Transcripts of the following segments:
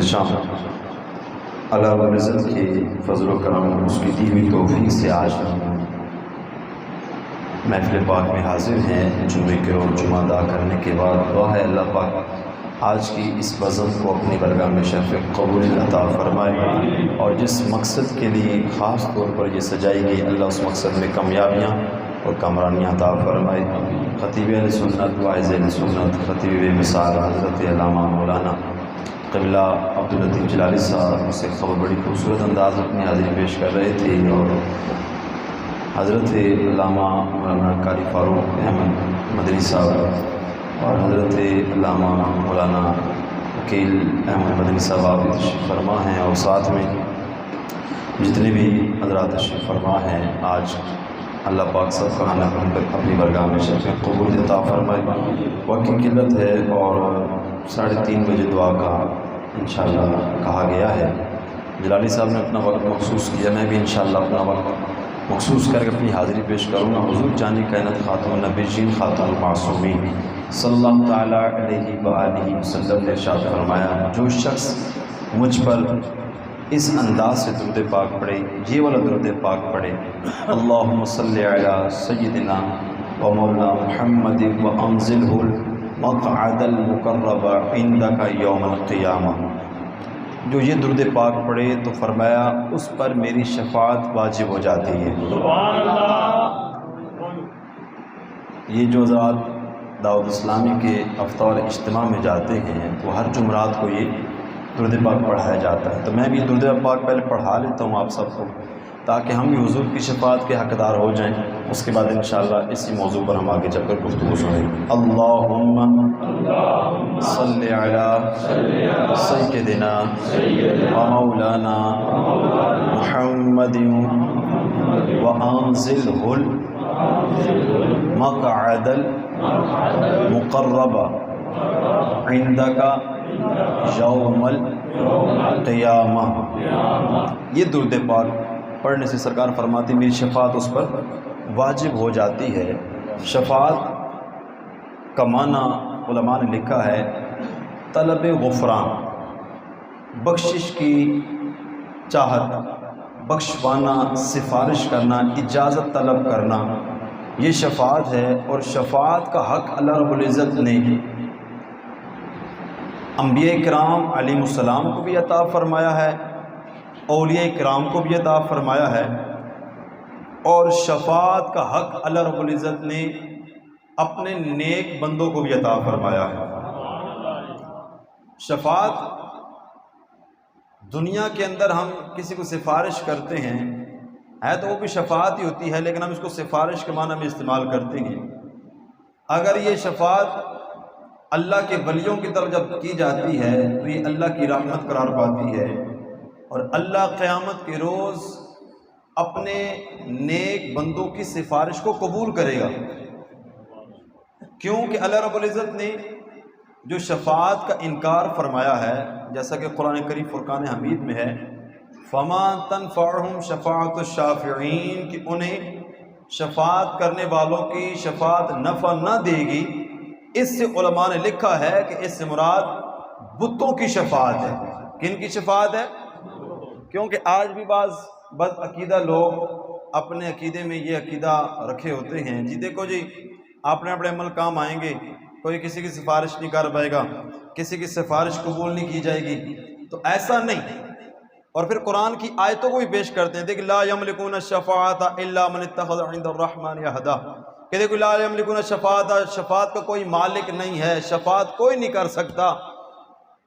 احتشام اللہ رب العزت کے فضل و کرم، اس کی دی ہوئی توفیق سے آج محفل پاک میں حاضر ہیں۔ جمعے کے روز جمعہ ادا کرنے کے بعد دعا ہے اللہ پاک آج کی اس بزم کو اپنی برگاہ میں شرف قبول عطا فرمائے، اور جس مقصد کے لیے خاص طور پر یہ سجائی گئی اللہ اس مقصد میں کامیابیاں اور کامرانیاں عطا فرمائے۔ خطیب اہل سنت واعظ اہل سنت خطیب بے مثال حضرت علامہ مولانا قبلہ عبداللطیف جلالی صاحب سے خبر بڑی خوبصورت انداز اپنی حاضری پیش کر رہے تھے، اور حضرت علامہ مولانا قاری فاروق احمد مدنی صاحب اور حضرت علامہ مولانا وکیل احمد مدنی صاحب آپ تشریف فرما ہیں، اور ساتھ میں جتنے بھی حضرات تشریف فرما ہیں، آج اللہ پاک سب کا خانہ اپنی برگاہ میں شرف قبول عطا فرمائے۔ وقت کی قلت ہے اور 3:30 بجے دعا کا انشاءاللہ کہا گیا ہے۔ جلالی صاحب نے اپنا وقت مخصوص کیا، میں بھی انشاءاللہ اپنا وقت مخصوص کر کے اپنی حاضری پیش کروں گا۔ حضور جانی کائنات خاتون النبیین خاتون المعصومین صلی اللہ تعالیٰ علیہ وآلہ وسلم نے ارشاد فرمایا، جو شخص مجھ پر اس انداز سے درود پاک پڑھے، یہ والا درود پاک پڑھے، اللہم صلی علی سیدنا و مولانا محمد و انزلہ المقعد المقرب عندک یوم القیامہ، جو یہ درود پاک پڑھے تو فرمایا اس پر میری شفاعت واجب ہو جاتی ہے۔ سبحان اللہ۔ یہ جو حضرات دعوت اسلامی کے افطار اجتماع میں جاتے ہیں تو ہر جمعرات کو یہ درود پاک پڑھایا جاتا ہے، تو میں بھی درود پاک پہلے پڑھا لیتا ہوں آپ سب کو، تاکہ ہم بھی حضور کی شفاعت کے حقدار ہو جائیں۔ اس کے بعد انشاءاللہ اسی موضوع پر ہم آگے چل کر گفتگو سنیں گے۔ اللہم صلی علی سیدنا و مولانا محمد و انزلہ المقعد المقرب عندک یوم القیامہ۔ یہ درود پاک پڑھنے سے سرکار فرماتی میری شفاعت اس پر واجب ہو جاتی ہے۔ شفاعت کا معنی علماء نے لکھا ہے طلب غفران، بخشش کی چاہت، بخشوانا، سفارش کرنا، اجازت طلب کرنا، یہ شفاعت ہے۔ اور شفاعت کا حق اللہ رب العزت نے انبیاء کرام علیہ السلام کو بھی عطا فرمایا ہے، اولیاء کرام کو بھی عطا فرمایا ہے، اور شفاعت کا حق اللہ رب العزت نے اپنے نیک بندوں کو بھی عطا فرمایا ہے۔ شفاعت دنیا کے اندر ہم کسی کو سفارش کرتے ہیں، ہے تو وہ بھی شفاعت ہی ہوتی ہے، لیکن ہم اس کو سفارش کے معنی میں استعمال کرتے ہیں۔ اگر یہ شفاعت اللہ کے ولیوں کی طرف جب کی جاتی ہے تو یہ اللہ کی رحمت قرار پاتی ہے، اور اللہ قیامت کے روز اپنے نیک بندوں کی سفارش کو قبول کرے گا، کیونکہ اللہ رب العزت نے جو شفاعت کا انکار فرمایا ہے، جیسا کہ قرآن کریم فرقان حمید میں ہے، فما تنفعہم شفاعت الشافعین، کہ انہیں شفاعت کرنے والوں کی شفاعت نفع نہ دے گی۔ اس سے علماء نے لکھا ہے کہ اس سے مراد بتوں کی شفاعت ہے۔ کن کی شفاعت ہے؟ کیونکہ آج بھی بعض بد عقیدہ لوگ اپنے عقیدے میں یہ عقیدہ رکھے ہوتے ہیں، جی دیکھو جی اپنے عمل کام آئیں گے، کوئی کسی کی سفارش نہیں کر پائے گا، کسی کی سفارش قبول نہیں کی جائے گی، تو ایسا نہیں۔ اور پھر قرآن کی آیتوں کو بھی پیش کرتے ہیں، دیکھ لا یملکون الشفاعۃ الا من اتخذ عند الرحمن عہدا، کہ دیکھو لا یملکون الشفاعۃ، شفاعت کا کوئی مالک نہیں ہے، شفاعت کوئی نہیں کر سکتا۔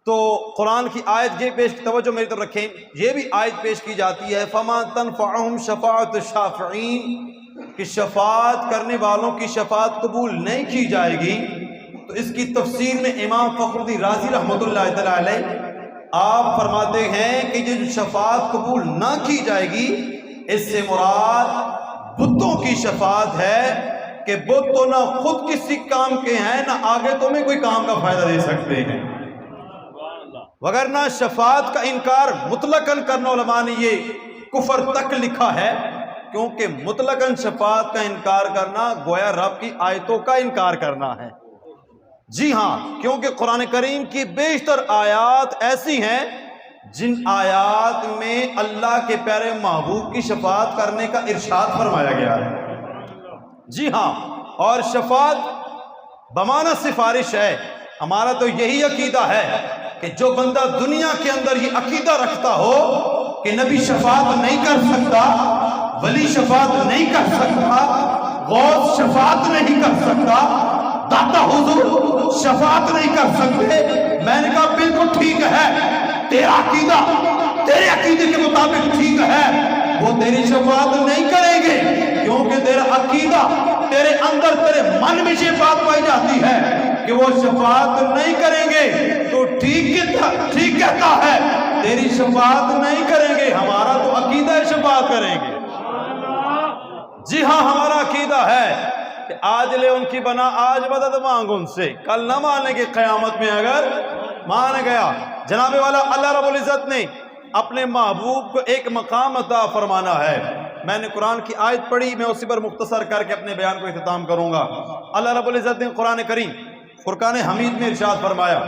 تو قرآن کی آیت یہ پیش، توجہ میری طرف رکھیں، یہ بھی آیت پیش کی جاتی ہے فما تنفعہم شفاعت الشافعین، کہ شفاعت کرنے والوں کی شفاعت قبول نہیں کی جائے گی۔ تو اس کی تفسیر میں امام فخر الدین رازی رحمۃ اللہ تعالی علیہ آپ فرماتے ہیں کہ یہ جو شفاعت قبول نہ کی جائے گی، اس سے مراد بتوں کی شفاعت ہے، کہ بت تو نہ خود کسی کام کے ہیں، نہ آگے تمہیں کوئی کام کا فائدہ دے سکتے ہیں۔ وگرنہ شفاعت کا انکار مطلقاً کرنا علماء نے یہ کفر تک لکھا ہے، کیونکہ مطلقاً شفاعت کا انکار کرنا گویا رب کی آیتوں کا انکار کرنا ہے۔ جی ہاں، کیونکہ قرآن کریم کی بیشتر آیات ایسی ہیں جن آیات میں اللہ کے پیارے محبوب کی شفاعت کرنے کا ارشاد فرمایا گیا ہے۔ جی ہاں، اور شفاعت بمانہ سفارش ہے۔ ہمارا تو یہی عقیدہ ہے کہ جو بندہ دنیا کے اندر یہ عقیدہ رکھتا ہو کہ نبی شفاعت نہیں کر سکتا، ولی شفاعت نہیں کر سکتا، غوث شفاعت نہیں کر سکتا، داتا حضور شفاعت نہیں کر سکتے، میں نے کہا بالکل ٹھیک ہے، تیرا عقیدہ تیرے عقیدے کے مطابق ٹھیک ہے، وہ تیری شفاعت نہیں کریں گے، کیونکہ تیرا عقیدہ تیرے اندر تیرے من میں یہ بات پائی جاتی ہے کہ وہ شفاعت نہیں کریں گے، تو ٹھیک کہتا ہے، تیری شفاعت نہیں کریں گے، ہمارا تو عقیدہ ہے شفاعت کریں گے۔ جی ہاں، ہمارا عقیدہ ہے کہ آج لے ان کی بنا، آج مدد مانگ ان سے، کل نہ مانے گے قیامت میں اگر مان گیا۔ جناب والا اللہ رب العزت نے اپنے محبوب کو ایک مقام عطا فرمانا ہے۔ میں نے قرآن کی آیت پڑھی، میں اسی پر مختصر کر کے اپنے بیان کو اختتام کروں گا۔ اللہ رب العزت نے قرآن کریم فرقان حمید میں ارشاد فرمایا،